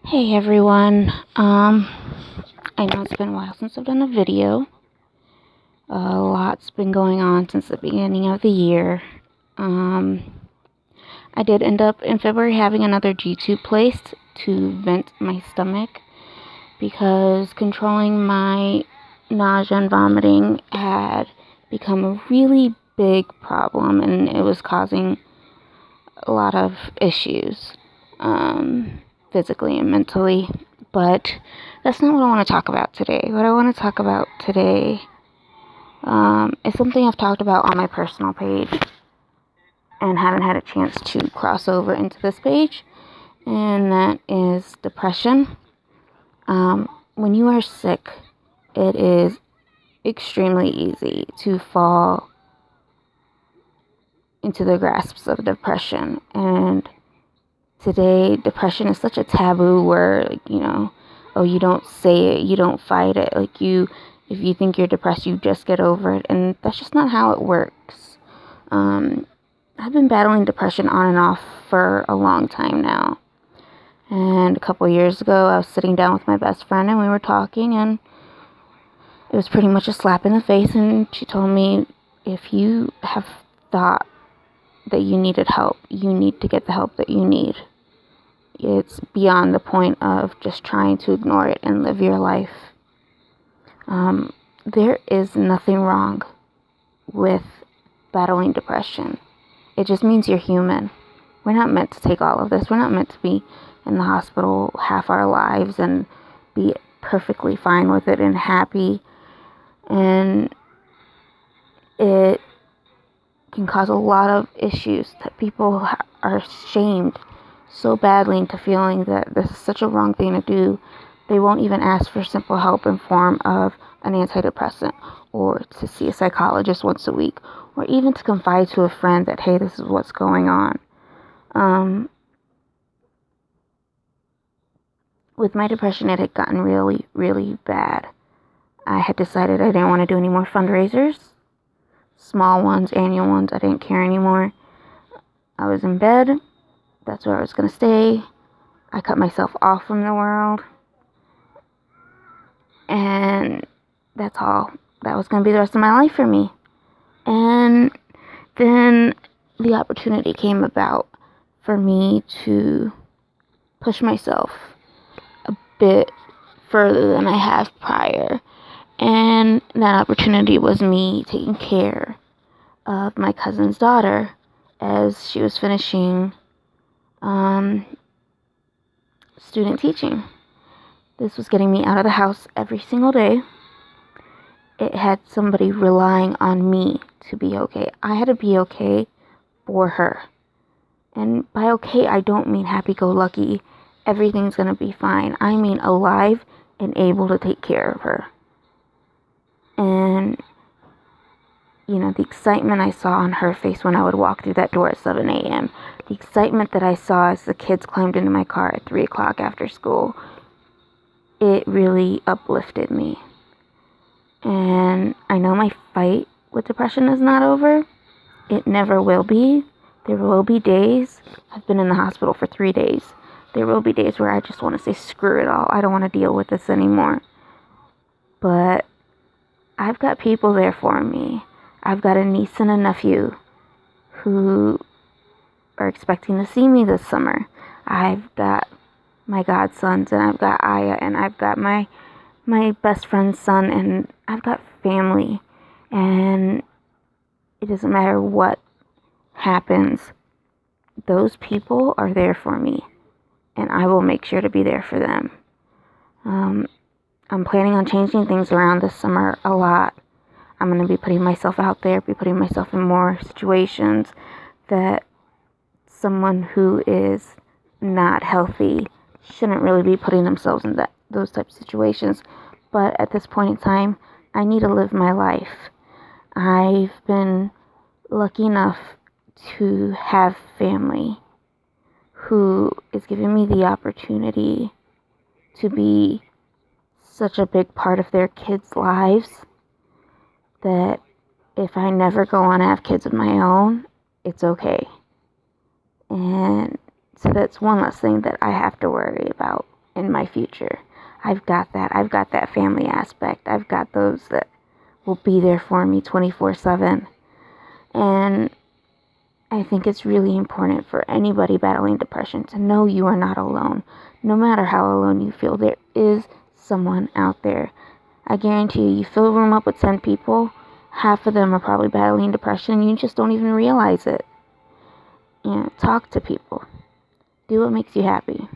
Hey everyone. I know it's been a while since I've done a video. A lot's been going on since the beginning of the year. I did end up in February having another G-tube placed to vent my stomach because controlling my nausea and vomiting had become a really big problem and it was causing a lot of issues. Physically and mentally, but that's not what I want to talk about today. What I want to talk about today is something I've talked about on my personal page and haven't had a chance to cross over into this page, and that is depression. When you are sick, it is extremely easy to fall into the grasps of depression, and today, depression is such a taboo word, oh, you don't say it, you don't fight it. If you think you're depressed, you just get over it. And that's just not how it works. I've been battling depression on and off for a long time now. And a couple years ago, I was sitting down with my best friend and we were talking, and it was pretty much a slap in the face. And she told me, if you have thought that you needed help, you need to get the help that you need. It's beyond the point of just trying to ignore it and live your life. There is nothing wrong with battling depression. It just means you're human. We're not meant to take all of this. We're not meant to be in the hospital half our lives and be perfectly fine with it and happy. And it can cause a lot of issues that people are shamed so badly into feeling that this is such a wrong thing to do. They won't even ask for simple help in form of an antidepressant, or to see a psychologist once a week, or even to confide to a friend that, hey, this is what's going on. With my depression, it had gotten really, really bad. I had decided I didn't want to do any more fundraisers. Small ones, annual ones, I didn't care anymore. I was in bed. That's where I was going to stay. I cut myself off from the world. And that's all. That was going to be the rest of my life for me. And then the opportunity came about for me to push myself a bit further than I have prior. And that opportunity was me taking care of my cousin's daughter as she was finishing student teaching. This was getting me out of the house every single day. It had somebody relying on me to be okay. I had to be okay for her. And by okay, I don't mean happy-go-lucky, everything's going to be fine. I mean alive and able to take care of her. And, the excitement I saw on her face when I would walk through that door at 7 a.m., the excitement that I saw as the kids climbed into my car at 3 o'clock after school, it really uplifted me. And I know my fight with depression is not over. It never will be. There will be days. I've been in the hospital for 3 days. There will be days where I just want to say, screw it all. I don't want to deal with this anymore. But I've got people there for me. I've got a niece and a nephew who are expecting to see me this summer. I've got my godsons, and I've got Aya, and I've got my best friend's son, and I've got family. And it doesn't matter what happens. Those people are there for me, and I will make sure to be there for them. I'm planning on changing things around this summer a lot. I'm going to be putting myself out there, be putting myself in more situations that someone who is not healthy shouldn't really be putting themselves in those types of situations. But at this point in time, I need to live my life. I've been lucky enough to have family who is giving me the opportunity to be such a big part of their kids' lives that if I never go on to have kids of my own, it's okay. And so that's one less thing that I have to worry about in my future. I've got that. I've got that family aspect. I've got those that will be there for me 24/7. And I think it's really important for anybody battling depression to know you are not alone. No matter how alone you feel, there is someone out there. I guarantee you fill a room up with 10 people, half of them are probably battling depression. You just don't even realize it. Talk to people. Do what makes you happy.